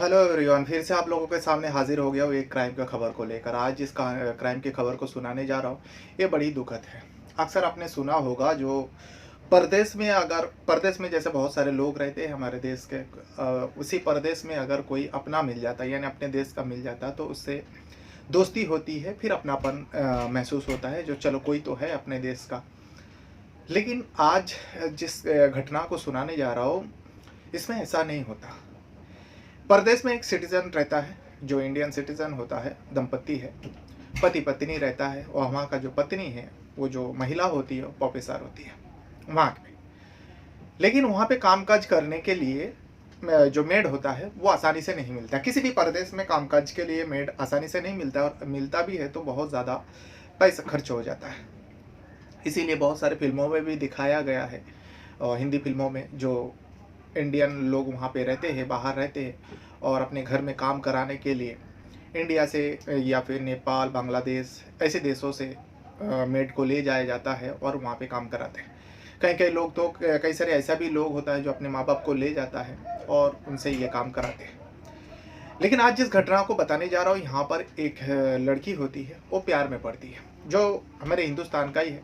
Hello everyone, फिर से आप लोगों के सामने हाजिर हो गया हूँ एक क्राइम का खबर को लेकर। आज जिस क्राइम की खबर को सुनाने जा रहा हूँ, ये बड़ी दुखद है। अक्सर आपने सुना होगा, जो परदेश में जैसे बहुत सारे लोग रहते हैं हमारे देश के, उसी परदेश में अगर कोई अपना मिल जाता है, यानी अपने देश का मिल जाता है, तो उससे दोस्ती होती है, फिर अपनापन महसूस होता है, जो चलो कोई तो है अपने देश का। लेकिन आज जिस घटना को सुनाने जा रहा हूँ, इसमें ऐसा नहीं होता। परदेश में एक सिटीजन रहता है, जो इंडियन सिटीजन होता है, दंपति है, पति पत्नी रहता है, और वहाँ का जो पत्नी है, वो जो महिला होती है, वो प्रोफेसर होती है वहाँ पे। लेकिन वहाँ पे कामकाज करने के लिए जो मेड होता है वो आसानी से नहीं मिलता। किसी भी प्रदेश में कामकाज के लिए मेड आसानी से नहीं मिलता, और मिलता भी है तो बहुत ज़्यादा पैसा खर्च हो जाता है। इसीलिए बहुत सारे फिल्मों में भी दिखाया गया है, और हिंदी फिल्मों में, जो इंडियन लोग वहाँ पे रहते हैं, बाहर रहते हैं, और अपने घर में काम कराने के लिए इंडिया से या फिर नेपाल, बांग्लादेश ऐसे देशों से मेड को ले जाया जाता है और वहाँ पे काम कराते हैं। कई कई लोग तो, कई सारे ऐसा भी लोग होता है जो अपने माँ बाप को ले जाता है और उनसे ये काम कराते हैं। लेकिन आज जिस घटना को बताने जा रहा हूँ, यहाँ पर एक लड़की होती है, वो प्यार में पड़ती है, जो हमारे हिंदुस्तान का ही है,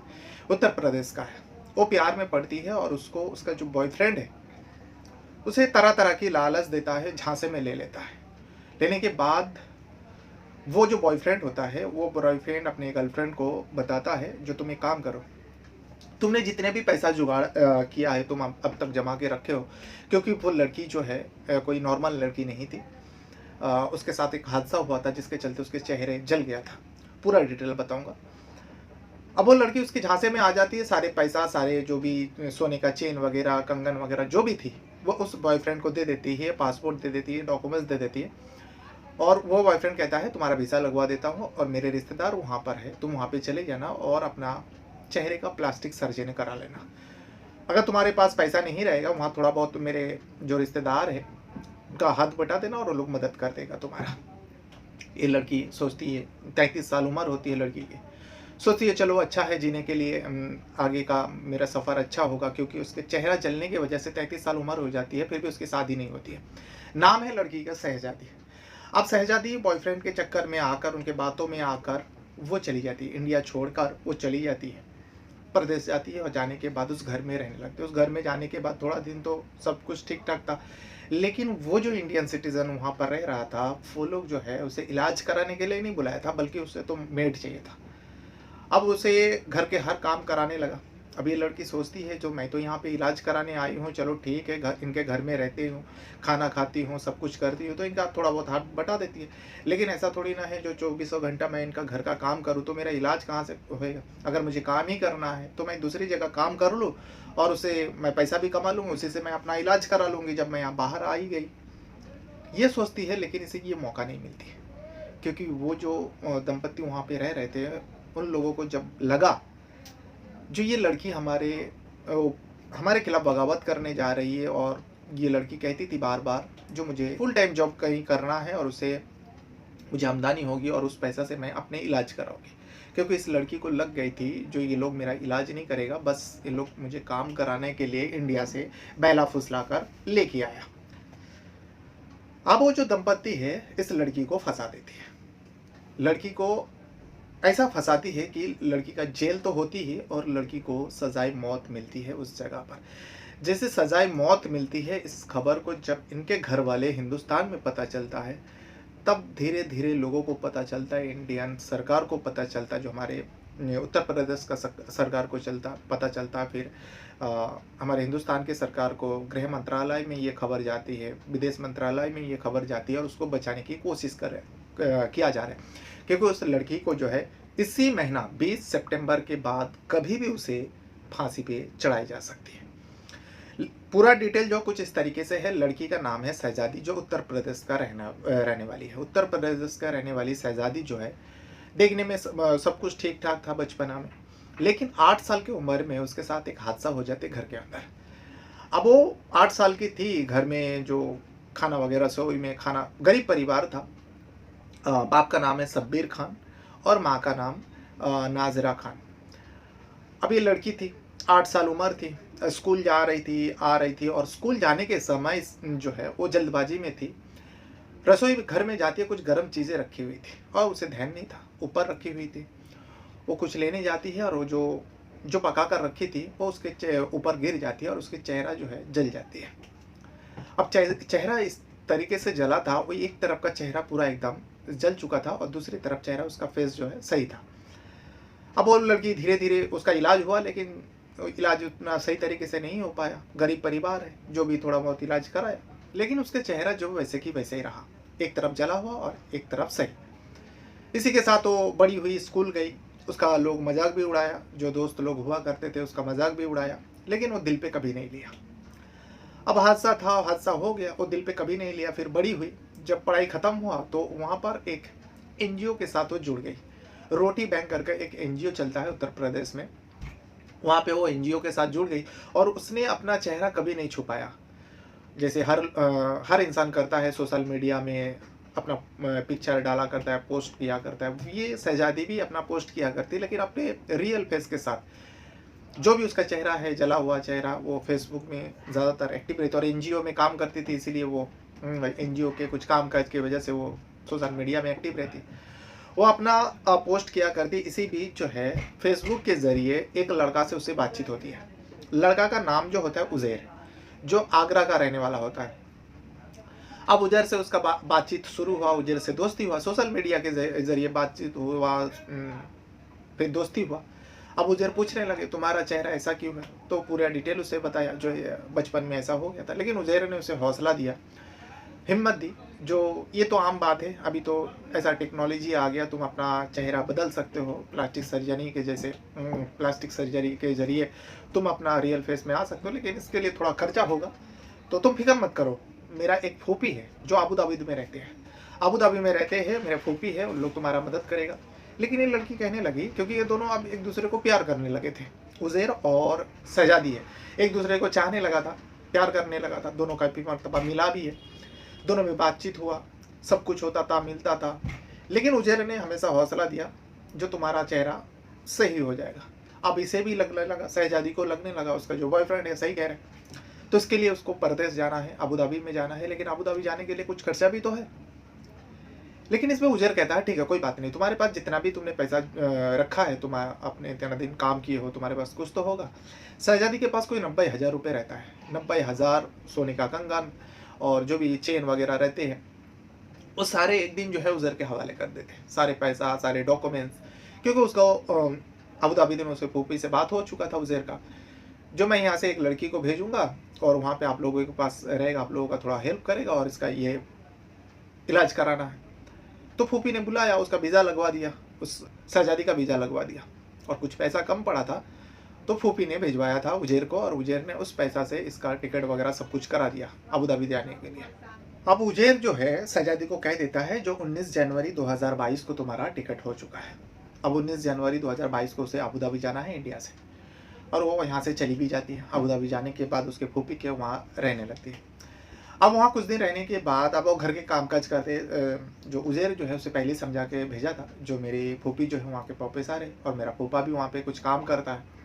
उत्तर प्रदेश का है। वो प्यार में पड़ती है और उसको उसका जो बॉयफ्रेंड है, उसे तरह तरह की लालच देता है, झांसे में ले लेता है। लेने के बाद वो जो बॉयफ्रेंड होता है, वो बॉयफ्रेंड अपने गर्लफ्रेंड को बताता है, जो तुम एक काम करो, तुमने जितने भी पैसा जुगाड़ किया है, तुम अब तक जमा के रखे हो। क्योंकि वो लड़की जो है कोई नॉर्मल लड़की नहीं थी। उसके साथ एक हादसा हुआ था जिसके चलते उसके चेहरे जल गया था। पूरा डिटेल बताऊंगा। अब वो लड़की उसके झांसे में आ जाती है, सारे पैसा, सारे जो भी सोने का चेन वगैरह, कंगन वगैरह जो भी थी, वो उस बॉयफ्रेंड को दे देती है, पासपोर्ट दे देती है, डॉक्यूमेंट्स दे देती है। और वो बॉयफ्रेंड कहता है, तुम्हारा वीज़ा लगवा देता हूँ और मेरे रिश्तेदार वहाँ पर है, तुम वहाँ पे चले जाना और अपना चेहरे का प्लास्टिक सर्जरी करा लेना। अगर तुम्हारे पास पैसा नहीं रहेगा, वहाँ थोड़ा बहुत तो मेरे जो रिश्तेदार है उनका हाथ बटा देना और वो लोग मदद कर देगा तुम्हारा। ये लड़की सोचती है, 33 साल उम्र होती है लड़की की। सोचती है चलो अच्छा है, जीने के लिए आगे का मेरा सफ़र अच्छा होगा, क्योंकि उसके चेहरा जलने की वजह से 33 साल उम्र हो जाती है, फिर भी उसकी शादी नहीं होती है। नाम है लड़की का शहजादी। अब शहजादी बॉयफ्रेंड के चक्कर में आकर, उनके बातों में आकर वो चली जाती है, इंडिया छोड़कर वो चली जाती है, प्रदेश जाती है। और जाने के बाद उस घर में रहने लगते हैं। उस घर में जाने के बाद थोड़ा दिन तो सब कुछ ठीक ठाक था, लेकिन वो जो इंडियन सिटीज़न वहाँ पर रह रहा था, वो लोग जो है उसे इलाज कराने के लिए नहीं बुलाया था, बल्कि उसे तो मेड चाहिए था। अब उसे घर के हर काम कराने लगा। अब ये लड़की सोचती है, जो मैं तो यहाँ पे इलाज कराने आई हूँ, चलो ठीक है, घर इनके घर में रहती हूँ, खाना खाती हूँ, सब कुछ करती हूँ, तो इनका थोड़ा बहुत हाथ बटा देती है। लेकिन ऐसा थोड़ी ना है जो 2400 घंटा मैं इनका घर का काम करूँ, तो मेरा इलाज कहाँ से होएगा। अगर मुझे काम ही करना है तो मैं दूसरी जगह काम कर लूँ, और उससे मैं पैसा भी कमा लूँगी, उसी से मैं अपना इलाज करा लूँगी जब मैं यहाँ बाहर आ ही गई। ये सोचती है, लेकिन इसे ये मौका नहीं मिलती है। क्योंकि वो जो दंपति वहाँ पे रह रहे थे, उन लोगों को जब लगा जो ये लड़की हमारे खिलाफ बगावत करने जा रही है, और ये लड़की कहती थी बार बार, जो मुझे फुल टाइम जॉब कहीं करना है और उससे मुझे आमदनी होगी और उस पैसा से मैं अपने इलाज कराऊंगी। क्योंकि इस लड़की को लग गई थी, जो ये लोग मेरा इलाज नहीं करेगा, बस ये लोग मुझे काम कराने के लिए इंडिया से बैला फुसला कर लेके आया। अब वो जो दंपत्ति है, इस लड़की को फंसा देती है। लड़की को ऐसा फंसाती है कि लड़की का जेल तो होती है, और लड़की को सजाए मौत मिलती है उस जगह पर। जैसे सजाए मौत मिलती है, इस खबर को जब इनके घर वाले हिंदुस्तान में पता चलता है, तब धीरे धीरे लोगों को पता चलता है, इंडियन सरकार को पता चलता है, जो हमारे उत्तर प्रदेश का सरकार को पता चलता है। फिर हमारे हिंदुस्तान के सरकार को, गृह मंत्रालय में ये खबर जाती है, विदेश मंत्रालय में ये खबर जाती है, और उसको बचाने की कोशिश किया जा रहा है। क्योंकि उस लड़की को जो है, इसी महीना 20 सितंबर के बाद कभी भी उसे फांसी पे चढ़ाई जा सकती है। पूरा डिटेल जो कुछ इस तरीके से है। लड़की का नाम है शहजादी, जो उत्तर प्रदेश का रहने वाली है। उत्तर प्रदेश का रहने वाली शहजादी जो है, देखने में सब कुछ ठीक ठाक था बचपना में, लेकिन 8 साल की उम्र में उसके साथ एक हादसा हो जाते घर के अंदर। अब वो 8 साल की थी, घर में जो खाना वगैरह रसोई में खाना, गरीब परिवार था। बाप का नाम है शब्बीर खान और माँ का नाम नाजरा खान। अब ये लड़की थी, 8 साल उम्र थी, स्कूल जा रही थी, आ रही थी, और स्कूल जाने के समय जो है वो जल्दबाजी में थी। रसोई घर में जाती है, कुछ गर्म चीज़ें रखी हुई थी और उसे ध्यान नहीं था, ऊपर रखी हुई थी। वो कुछ लेने जाती है और वो जो जो पका कर रखी थी वो उसके ऊपर गिर जाती है और उसकी चेहरा जो है जल जाती है। अब चेहरा इस तरीके से जला था, वो एक तरफ का चेहरा पूरा एकदम जल चुका था और दूसरी तरफ चेहरा, उसका फेस जो है सही था। अब वो लड़की धीरे-धीरे, उसका इलाज हुआ, लेकिन इलाज उतना सही तरीके से नहीं हो पाया। गरीब परिवार है, जो भी थोड़ा बहुत इलाज कराया, लेकिन उसका चेहरा जो वैसे की वैसे ही रहा। एक तरफ जला हुआ और एक तरफ सही। इसी के साथ वो बड़ी हुई, स्कूल गई, उसका लोग मज़ाक भी उड़ाया, जो दोस्त लोग हुआ करते थे उसका मज़ाक भी उड़ाया, लेकिन वो दिल पे कभी नहीं लिया। अब हादसा था, हादसा हो गया, वो दिल पे कभी नहीं लिया। फिर बड़ी हुई, जब पढ़ाई ख़त्म हुआ तो वहाँ पर एक एनजीओ के साथ वो जुड़ गई। रोटी बैंक करके एक एनजीओ चलता है उत्तर प्रदेश में, वहाँ पे वो एनजीओ के साथ जुड़ गई और उसने अपना चेहरा कभी नहीं छुपाया। जैसे हर इंसान करता है, सोशल मीडिया में अपना पिक्चर डाला करता है, पोस्ट किया करता है। ये शहज़ादी भी अपना पोस्ट किया करती है, लेकिन अपने रियल फेस के साथ। जो भी उसका चेहरा है, जला हुआ चेहरा, वो फेसबुक में ज़्यादातर एक्टिव रहती है और एनजीओ में काम करती थी, इसीलिए वो एनजीओ के कुछ काम काज की वजह से वो सोशल मीडिया में एक्टिव रहती। वो अपना पोस्ट किया करती। इसी बीच जो है फेसबुक के ज़रिए एक लड़का से उससे बातचीत होती है। लड़का का नाम जो होता है उज़ैर, जो आगरा का रहने वाला होता है। अब उधर से उसका बातचीत शुरू हुआ, उधर से दोस्ती हुआ, सोशल मीडिया के ज़रिए बातचीत हुआ, फिर दोस्ती हुआ। अब उधर पूछने लगे तुम्हारा चेहरा ऐसा क्यों है, तो पूरा डिटेल उसे बताया, जो बचपन में ऐसा हो गया था। लेकिन उज़ैर ने उसे हौसला दिया, हिम्मत दी, जो ये तो आम बात है, अभी तो ऐसा टेक्नोलॉजी आ गया, तुम अपना चेहरा बदल सकते हो प्लास्टिक सर्जरी के ज़रिए तुम अपना रियल फेस में आ सकते हो, लेकिन इसके लिए थोड़ा खर्चा होगा, तो तुम फिक्र मत करो। मेरा एक फूफी है जो अबू धाबी में रहते हैं, मेरे फूफी है, उन लोग तुम्हारा मदद करेगा। लेकिन ये लड़की कहने लगी, क्योंकि ये दोनों अब एक दूसरे को प्यार करने लगे थे, उज़ैर और शहज़ादी है, एक दूसरे को चाहने लगा था, प्यार करने लगा था, दोनों का मर्तबा मिला भी है, दोनों में बातचीत हुआ, सब कुछ होता था, मिलता था। लेकिन उज़ैर ने हमेशा हौसला दिया, जो तुम्हारा चेहरा सही हो जाएगा। अब इसे भी लगने लगा, शहज़ादी को लगने लगा उसका जो बॉयफ्रेंड है सही कह रहे हैं, तो इसके लिए उसको परदेश जाना है, अबू धाबी में जाना है। लेकिन अबू धाबी जाने के लिए कुछ खर्चा भी तो है। लेकिन इसमें उज़ैर कहता है ठीक है, कोई बात नहीं, तुम्हारे पास जितना भी तुमने पैसा रखा है, तुम अपने इतना दिन काम किए हो, तुम्हारे पास कुछ तो होगा। शहज़ादी के पास कोई 90,000 रुपये रहता है, 90,000 सोने का कंगन और जो भी चेन वगैरह रहते हैं, वो सारे एक दिन जो है उज़ैर के हवाले कर देते हैं, सारे पैसा, सारे डॉक्यूमेंट्स। क्योंकि उसका अबू धाबी में उसके फूफी से बात हो चुका था उज़ैर का, जो मैं यहाँ से एक लड़की को भेजूँगा और वहाँ पे आप लोगों के पास रहेगा, आप लोगों का थोड़ा हेल्प करेगा और इसका ये इलाज कराना है। तो फूफी ने बुलाया, उसका वीज़ा लगवा दिया, उस शहज़ादी का वीज़ा लगवा दिया, और कुछ पैसा कम पड़ा था तो फूफी ने भिजवाया था उज़ैर को, और उज़ैर ने उस पैसा से इसका टिकट वगैरह सब कुछ करा दिया अबू धाबी जाने के लिए। अब उज़ैर जो है शहज़ादी को कह देता है, जो 19 जनवरी 2022 को तुम्हारा टिकट हो चुका है। अब 19 जनवरी 2022 को उसे अबू धाबी जाना है इंडिया से, और वो यहाँ से चली भी जाती है। अबू धाबी जाने के बाद उसके फूफी के वहाँ रहने लगती है। अब वहाँ कुछ दिन रहने के बाद अब वो घर के कामकाज करते, जो उज़ैर जो है उसे पहले समझा के भेजा था, जो मेरी फूफी जो है वहाँ के प्रोफेसर है और मेरा फूफा भी वहाँ पे कुछ काम करता है,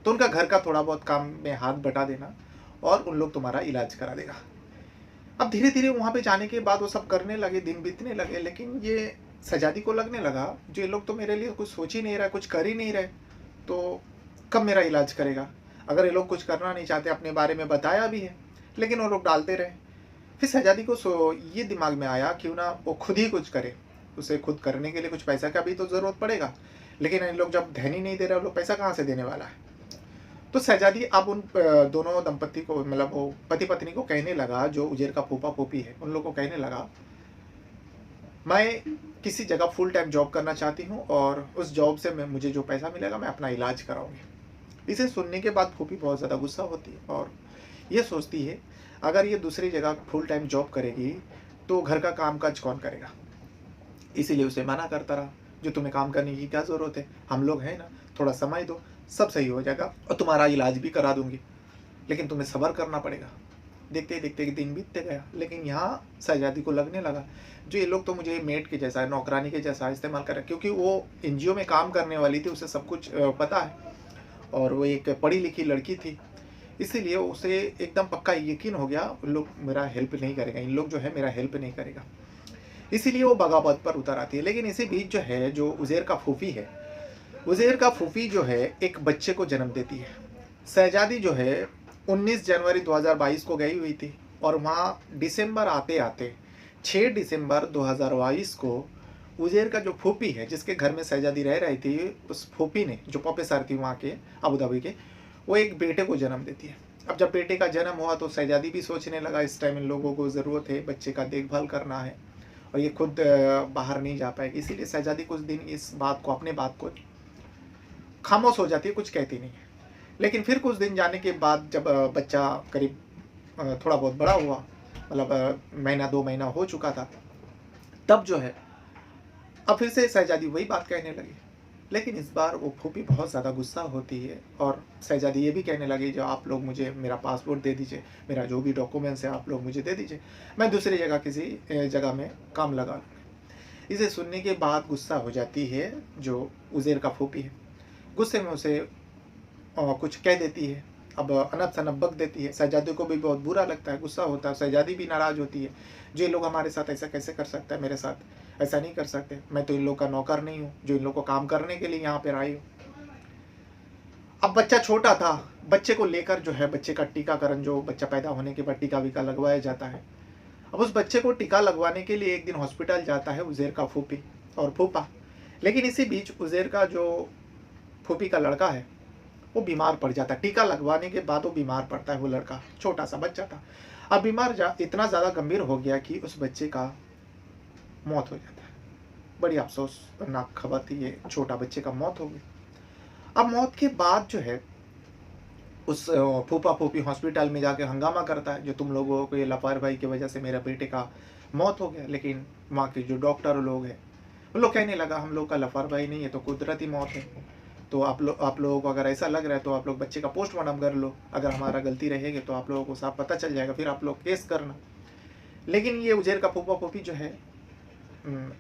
तो उनका घर का थोड़ा बहुत काम में हाथ बटा देना और उन लोग तुम्हारा इलाज करा देगा। अब धीरे धीरे वहाँ पे जाने के बाद वो सब करने लगे, दिन बीतने लगे, लेकिन ये शहज़ादी को लगने लगा, जो ये लोग तो मेरे लिए कुछ सोच ही नहीं रहे, कुछ कर ही नहीं रहे, तो कब मेरा इलाज करेगा। अगर ये लोग कुछ करना नहीं चाहते, अपने बारे में बताया भी है, लेकिन वो लोग डालते रहे। फिर शहज़ादी को ये दिमाग में आया, क्यों ना वो खुद ही कुछ करे, उसे खुद करने के लिए कुछ पैसा का भी तो ज़रूरत पड़ेगा। लेकिन इन लोग जब ध्यान ही नहीं दे रहे, वो लोग पैसा कहाँ से देने वाला है। तो शहज़ादी अब उन दोनों दंपति को, मतलब वो पति पत्नी को कहने लगा, जो उज़ैर का फूफा फूफी है, उन लोगों को कहने लगा, मैं किसी जगह फुल टाइम जॉब करना चाहती हूँ और उस जॉब से मुझे जो पैसा मिलेगा मैं अपना इलाज कराऊंगी। इसे सुनने के बाद फूफी बहुत ज़्यादा गुस्सा होती है और ये सोचती है, अगर ये दूसरी जगह फुल टाइम जॉब करेगी तो घर का काम काज कौन करेगा। इसीलिए उसे मना करता रहा, जो तुम्हें काम करने की क्या ज़रूरत है, हम लोग हैं ना, थोड़ा समय दो, सब सही हो जाएगा और तुम्हारा इलाज भी करा दूंगी, लेकिन तुम्हें सब्र करना पड़ेगा। देखते देखते दिन बीतते गया, लेकिन यहाँ शहज़ादी को लगने लगा, जो ये लोग तो मुझे मेड के जैसा, नौकरानी के जैसा इस्तेमाल कर रहे हैं, क्योंकि वो एनजीओ में काम करने वाली थी, उसे सब कुछ पता है और वो एक पढ़ी लिखी लड़की थी, इसीलिए उसे एकदम पक्का यकीन हो गया, उन लोग मेरा हेल्प नहीं करेगा, इन लोग जो है मेरा हेल्प नहीं करेगा। इसीलिए वो बगावत पर उतर आती है। लेकिन इसी बीच जो है, जो उज़ैर का फूफी है, उज़ैर का फूफी जो है एक बच्चे को जन्म देती है। शहज़ादी जो है 19 जनवरी 2022 को गई हुई थी और वहाँ डिसेंबर आते-आते 6 दिसंबर 2022 को उज़ैर का जो फूफी है, जिसके घर में शहज़ादी रह रही थी, उस फूफी ने, जो प्रोफेसर थी वहाँ के अबू धाबी के, वो एक बेटे को जन्म देती है। अब जब बेटे का जन्म हुआ तो शहज़ादी भी सोचने लगा, इस टाइम इन लोगों को ज़रूरत है, बच्चे का देखभाल करना है और ये खुद बाहर नहीं जा पाएगी। इसीलिए शहज़ादी कुछ दिन इस बात को, अपने बात को खामोश हो जाती है, कुछ कहती नहीं है। लेकिन फिर कुछ दिन जाने के बाद जब बच्चा करीब थोड़ा बहुत बड़ा हुआ, मतलब महीना 2 महीना हो चुका था, तब जो है अब फिर से शहज़ादी वही बात कहने लगी। लेकिन इस बार वो फूफी बहुत ज़्यादा गुस्सा होती है और शहज़ादी ये भी कहने लगी, जो आप लोग मुझे मेरा पासपोर्ट दे दीजिए, मेरा जो भी डॉक्यूमेंट्स है आप लोग मुझे दे दीजिए, मैं दूसरी जगह किसी जगह में काम लगा लूँगी। इसे सुनने के बाद गुस्सा हो जाती है जो उज़ैर का फूफी है। गुस्से में उसे कुछ कह देती है, अब अनब शनब बक देती है। शहज़ादी को भी बहुत बुरा लगता है, गुस्सा होता है, शहज़ादी भी नाराज़ होती है, जो ये लोग हमारे साथ ऐसा कैसे कर सकता है, मेरे साथ ऐसा नहीं कर सकते, मैं तो इन लोग का नौकर नहीं हूँ जो इन लोग को काम करने के लिए यहाँ पर आई हूँ। अब बच्चा छोटा था, बच्चे को लेकर जो है, बच्चे का टीकाकरण, जो बच्चा पैदा होने के बाद टीका वीका लगवाया जाता है, अब उस बच्चे को टीका लगवाने के लिए एक दिन हॉस्पिटल जाता है उज़ैर का फूफी और फूफा। लेकिन इसी बीच उज़ैर का जो फूफी का लड़का है वो बीमार पड़ जाता है। टीका लगवाने के बाद वो बीमार पड़ता है। वो लड़का छोटा सा बच्चा था, अब इतना ज़्यादा गंभीर हो गया कि उस बच्चे का मौत हो जाता है। बड़ी अफसोसनाक खबर थी ये, छोटा बच्चे का मौत हो गई। अब मौत के बाद जो है उस फूफा फूफी हॉस्पिटल में जाके हंगामा करता है, जो तुम लोगों को ये लापरवाही की वजह से मेरे बेटे का मौत हो गया। लेकिन वहाँ के जो डॉक्टर लोग हैं उन लोग कहने लगा, हम लोग का लापरवाही नहीं है, तो कुदरती मौत है, तो आप लोगों को अगर ऐसा लग रहा है तो आप लोग बच्चे का पोस्टमार्टम कर लो, अगर हमारा गलती रहेगी तो आप लोगों को साफ पता चल जाएगा, फिर आप लोग केस करना। लेकिन ये उज़ैर का फूफा फूफी जो है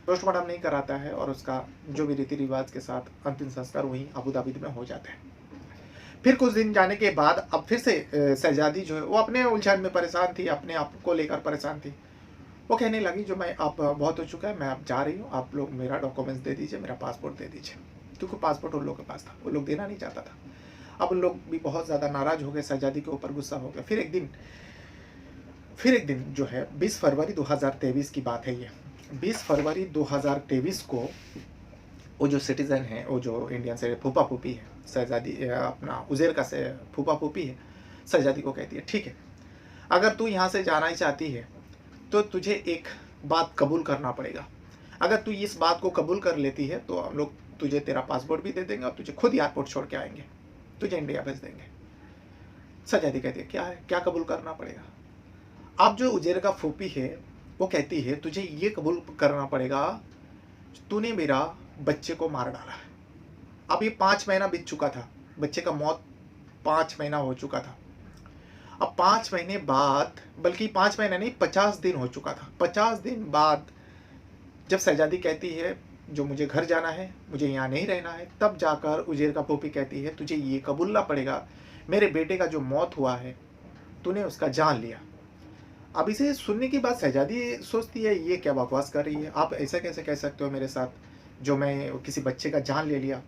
पोस्टमार्टम नहीं कराता है और उसका जो भी रीति रिवाज के साथ अंतिम संस्कार वहीं अबू धाबी में हो जाता है। फिर कुछ दिन जाने के बाद अब फिर से शहज़ादी जो है वो अपने उलझन में परेशान थी, अपने आप को लेकर परेशान थी। वो कहने लगी, जो मैं अब बहुत हो चुका है, मैं अब जा रही हूँ, आप लोग मेरा डॉक्यूमेंट्स दे दीजिए, मेरा पासपोर्ट दे दीजिए, क्योंकि पासपोर्ट उन लोगों के पास था, वो लोग देना नहीं चाहता था। अब उन लोग भी बहुत ज़्यादा नाराज़ हो गए, शहज़ादी के ऊपर गुस्सा हो गया। फिर एक दिन जो है 20 फरवरी 2023 की बात है ये। 20 फरवरी 2023 को वो जो सिटीज़न है, वो जो इंडियन से फूफा फूफी है, शहज़ादी अपना उज़ैर का से फूफा फूफी है, शहज़ादी को कहती है, ठीक है, अगर तू यहाँ से जाना ही चाहती है तो तुझे एक बात कबूल करना पड़ेगा। अगर तू इस बात को कबूल कर लेती है तो हम लोग तुझे तेरा पासपोर्ट भी दे देंगे और तुझे खुद एयरपोर्ट छोड़ के आएंगे, तुझे इंडिया भेज देंगे। शहज़ादी कहती है, क्या है, क्या कबूल करना पड़ेगा? अब जो उज़ैर का फूफी है वो कहती है, तुझे ये कबूल करना पड़ेगा, तूने मेरा बच्चे को मार डाला है। अब ये 5 महीना बीत चुका था, बच्चे का मौत 5 महीना हो चुका था। अब 5 महीने बाद, बल्कि 5 महीना नहीं, 50 दिन हो चुका था। 50 दिन बाद जब शहज़ादी कहती है, जो मुझे घर जाना है, मुझे यहाँ नहीं रहना है, तब जाकर उज़ैर का फूफी कहती है, तुझे ये कबूलना पड़ेगा, मेरे बेटे का जो मौत हुआ है तूने उसका जान लिया। अब इसे सुनने के बाद शहज़ादी सोचती है, ये क्या बकवास कर रही है, आप ऐसा कैसे कह सकते हो मेरे साथ, जो मैं किसी बच्चे का जान ले लिया।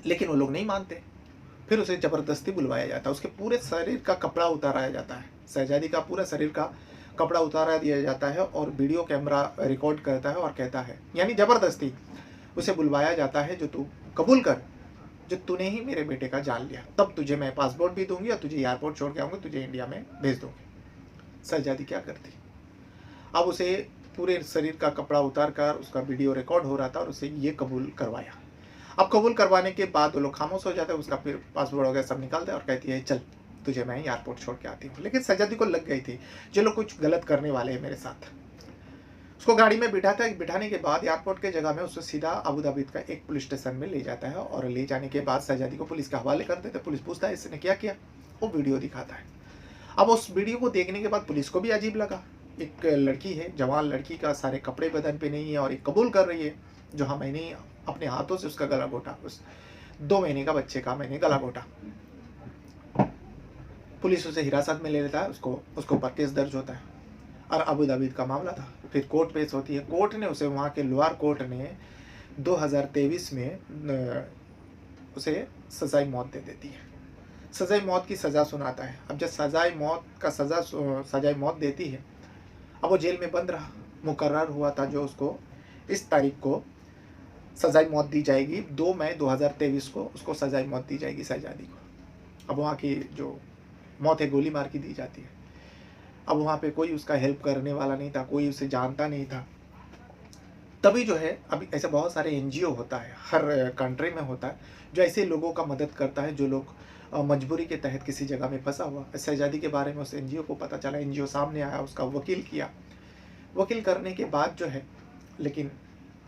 लेकिन वो लोग नहीं मानते। फिर उसे ज़बरदस्ती बुलवाया जाता है, उसके पूरे शरीर का कपड़ा उतारा जाता है, शहज़ादी का पूरा शरीर का कपड़ा उतारा दिया जाता है और वीडियो कैमरा रिकॉर्ड करता है और कहता है, यानी ज़बरदस्ती उसे बुलवाया जाता है, जो तू कबूल कर, जो तूने ही मेरे बेटे का जान लिया, तब तुझे मैं पासपोर्ट भी दूंगी और तुझे एयरपोर्ट छोड़ के आऊँगी, तुझे इंडिया में भेज दूँगी। शहज़ादी क्या करती, अब उसे पूरे शरीर का कपड़ा उतार कर उसका वीडियो रिकॉर्ड हो रहा था और उसे ये कबूल करवाया। अब कबूल करवाने के बाद वो लोग खामोश हो जाते हैं, उसका फिर पासपोर्ट वगैरह सब निकालते हैं और कहती है, चल तुझे मैं एयरपोर्ट छोड़ के आती हूँ। लेकिन शहज़ादी को लग गई थी, जो लोग कुछ गलत करने वाले हैं मेरे साथ। उसको गाड़ी में बिठाने के बाद एयरपोर्ट के जगह में उसको सीधा अबू धाबी का एक पुलिस स्टेशन में ले जाता है और ले जाने के बाद शहज़ादी को पुलिस के हवाले कर देते हैं। पुलिस पूछता है, इसने क्या किया, वो वीडियो दिखाता है। अब उस वीडियो को देखने के बाद पुलिस को भी अजीब लगा, एक लड़की है, जवान लड़की का सारे कपड़े बदन पे नहीं है और एक कबूल कर रही है, जो हाँ मैंने अपने हाथों से उसका गला घोटा, उस 2 महीने का बच्चे का मैंने गला घोटा। पुलिस उसे हिरासत में ले लेता है, उसके ऊपर केस दर्ज होता है और अबू धाबी का मामला था। फिर कोर्ट पेश होती है, कोर्ट ने उसे, वहाँ के लोअर कोर्ट ने 2023 में उसे सजाई मौत दे देती है। सजाई मौत की सज़ा सुनाता है। अब जब सजाई मौत देती है, अब वो जेल में बंद रहा। मुकर्रर हुआ था जो उसको इस तारीख को सजाई मौत दी जाएगी, 2 मई 2023 को उसको सजाई मौत दी जाएगी शहजादी को। अब वहाँ की जो मौत है गोली मार की दी जाती है। अब वहाँ पे कोई उसका हेल्प करने वाला नहीं था, कोई उसे जानता नहीं था। तभी जो है, अभी ऐसे बहुत सारे एनजीओ होता है, हर कंट्री में होता है, जो ऐसे लोगों का मदद करता है जो लोग मजबूरी के तहत किसी जगह में फंसा हुआ। शहजादी के बारे में उस एनजीओ को पता चला, एनजीओ सामने आया, उसका वकील किया। वकील करने के बाद जो है, लेकिन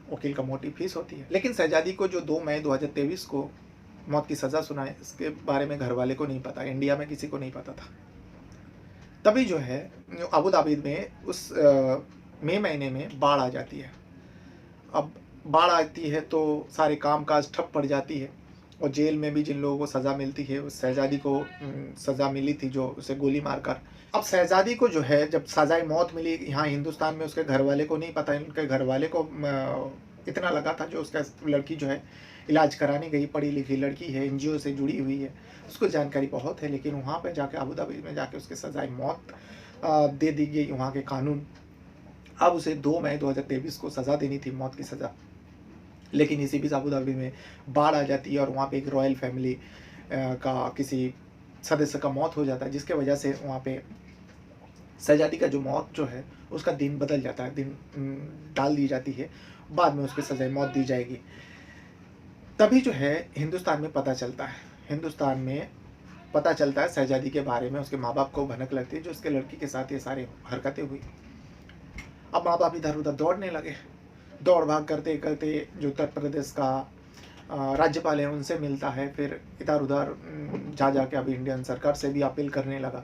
वकील का मोटी फीस होती है। लेकिन शहजादी को जो 2 मई 2023 को मौत की सज़ा सुनाए, इसके बारे में घर वाले को नहीं पता, इंडिया में किसी को नहीं पता था। तभी जो है अबू धाबी में उस मई महीने में बाढ़ आ जाती है। अब बाढ़ आती है तो सारे कामकाज ठप पड़ जाती है, और जेल में भी जिन लोगों को सज़ा मिलती है, उस शहजादी को सज़ा मिली थी जो उसे गोली मारकर। अब शहजादी को जो है जब सजाई मौत मिली यहाँ हिंदुस्तान में, उसके घर वाले को नहीं पता। उनके घर वाले को इतना लगा था जो उसका लड़की जो है इलाज कराने गई, पढ़ी लिखी लड़की है, एनजीओ से जुड़ी हुई है, उसको जानकारी बहुत है। लेकिन वहाँ पे जाके अबू धाबी में जाके उसके सजाई मौत दे दी गई वहाँ के कानून। अब उसे 2 मई 2023 को सज़ा देनी थी, मौत की सज़ा। लेकिन इसी बीच अबू धाबी में बाढ़ आ जाती है और वहाँ पे एक रॉयल फैमिली का किसी सदस्य का मौत हो जाता है, जिसके वजह से वहाँ पे शहजादी का जो मौत जो है उसका दिन बदल जाता है, दिन डाल दी जाती है, बाद में उसकी सजाई मौत दी जाएगी। तभी जो है हिंदुस्तान में पता चलता है शहजादी के बारे में। उसके माँ बाप को भनक लगती है जो उसके लड़की के साथ ये सारी हरकतें हुई। अब माँ बाप इधर उधर दौड़ने लगे, दौड़ भाग करते करते जो उत्तर प्रदेश का राज्यपाल है उनसे मिलता है, फिर इधर उधर जा के अब इंडियन सरकार से भी अपील करने लगा,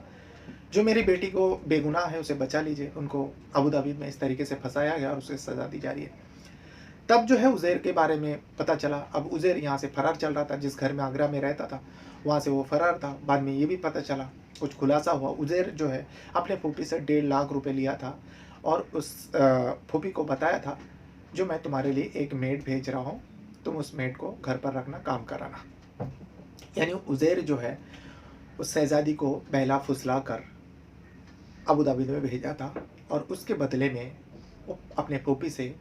जो मेरी बेटी को बेगुनाह है उसे बचा लीजिए। उनको अबू धाबी में इस तरीके से फंसाया गया और उसे सज़ा दी जा रही है। तब जो है उज़ैर के बारे में पता चला। अब उज़ैर यहाँ से फरार चल रहा था, जिस घर में आगरा में रहता था वहाँ से वो फरार था। बाद में ये भी पता चला, कुछ खुलासा हुआ, उज़ैर जो है अपने फूफी से 1.5 लाख रुपए लिया था और उस फूफी को बताया था जो मैं तुम्हारे लिए एक मेड भेज रहा हूँ, तुम उस मेड को घर पर रखना, काम कराना। यानी उज़ैर जो है उस शहजादी को बहला फुसला कर अबू धाबी में भेजा था और उसके बदले में वो अपने फूफी से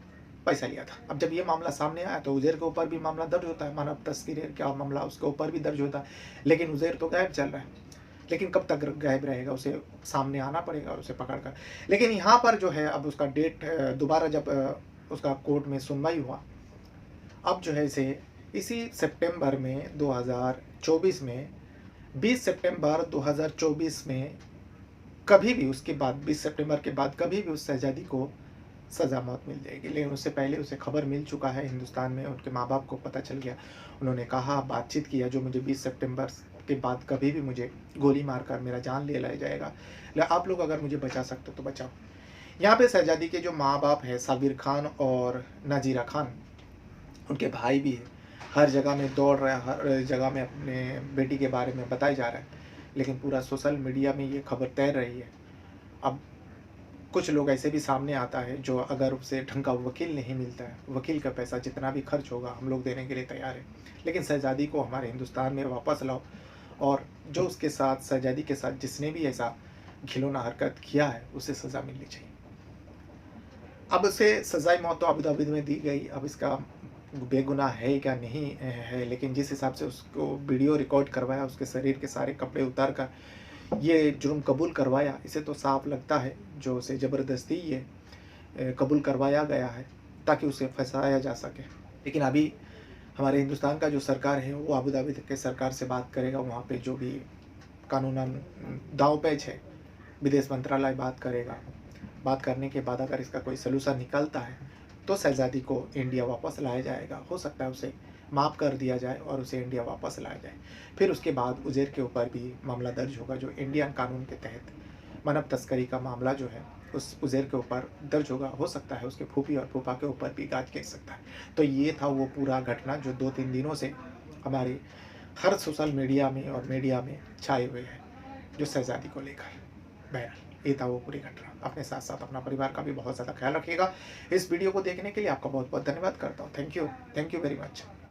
पैसा लिया था। अब जब ये मामला सामने आया तो उज़ैर के ऊपर भी मामला दर्ज होता है, मानव तस्करी का मामला उसके ऊपर भी दर्ज होता है। लेकिन उज़ैर तो गायब चल रहा है, लेकिन कब तक गायब रहेगा, उसे सामने आना पड़ेगा और उसे पकड़ कर। लेकिन यहाँ पर जो है अब उसका डेट दोबारा जब उसका कोर्ट में सुनवाई हुआ, अब जो है इसी सितंबर में 2024 में 20 सितंबर 2024 में कभी भी उसके बाद 20 सितंबर के बाद कभी भी उस शहजादी को सज़ा मौत मिल जाएगी। लेकिन उससे पहले उसे खबर मिल चुका है हिंदुस्तान में, उनके माँ बाप को पता चल गया। उन्होंने कहा, बातचीत किया, जो मुझे 20 सितंबर के बाद कभी भी मुझे गोली मारकर मेरा जान ले लिया जाएगा, आप लोग अगर मुझे बचा सकते तो बचाओ। यहाँ पे शहजादी के जो माँ बाप है साबिर खान और नाजीरा खान, उनके भाई भी है, हर जगह में दौड़ रहा है, हर जगह में अपने बेटी के बारे में बताया जा रहा है। लेकिन पूरा सोशल मीडिया में ये खबर तैर रही है। अब कुछ लोग ऐसे भी सामने आता है जो अगर उसे ढंग का वकील नहीं मिलता है, वकील का पैसा जितना भी खर्च होगा हम लोग देने के लिए तैयार है, लेकिन शहजादी को हमारे हिंदुस्तान में वापस लाओ। और जो उसके साथ, शहजादी के साथ जिसने भी ऐसा घिनौना हरकत किया है उसे सज़ा मिलनी चाहिए। अब उसे सज़ाई मौत तो अबू धाबी में दी गई। अब इसका बेगुनाह है क्या नहीं है, लेकिन जिस हिसाब से उसको वीडियो रिकॉर्ड करवाया, उसके शरीर के सारे कपड़े उतार कर ये जुर्म कबूल करवाया, इसे तो साफ लगता है जो उसे ज़बरदस्ती ये कबूल करवाया गया है ताकि उसे फंसाया जा सके। लेकिन अभी हमारे हिंदुस्तान का जो सरकार है वो अबू धाबी के सरकार से बात करेगा, वहाँ पे जो भी कानूनन दांव-पेच है विदेश मंत्रालय बात करेगा। बात करने के बाद अगर इसका कोई सलूशन निकलता है तो शहजादी को इंडिया वापस लाया जाएगा। हो सकता है उसे माफ़ कर दिया जाए और उसे इंडिया वापस लाया जाए। फिर उसके बाद उज़ैर के ऊपर भी मामला दर्ज होगा, जो इंडियन कानून के तहत मानव तस्करी का मामला जो है उस उज़ैर के ऊपर दर्ज होगा। हो सकता है उसके फूफी और फूफा के ऊपर भी गाज गिर सकता है। तो ये था वो पूरा घटना जो 2-3 दिनों से हमारे हर सोशल मीडिया में और मीडिया में छाए हुए हैं। जो शहज़ादी को लेकर। बहरहाल ये था वो पूरी घटना। अपने साथ-साथ अपना परिवार का भी बहुत ज़्यादा ख़्याल रखिएगा। इस वीडियो को देखने के लिए आपका बहुत-बहुत धन्यवाद करता हूँ। Thank you very much.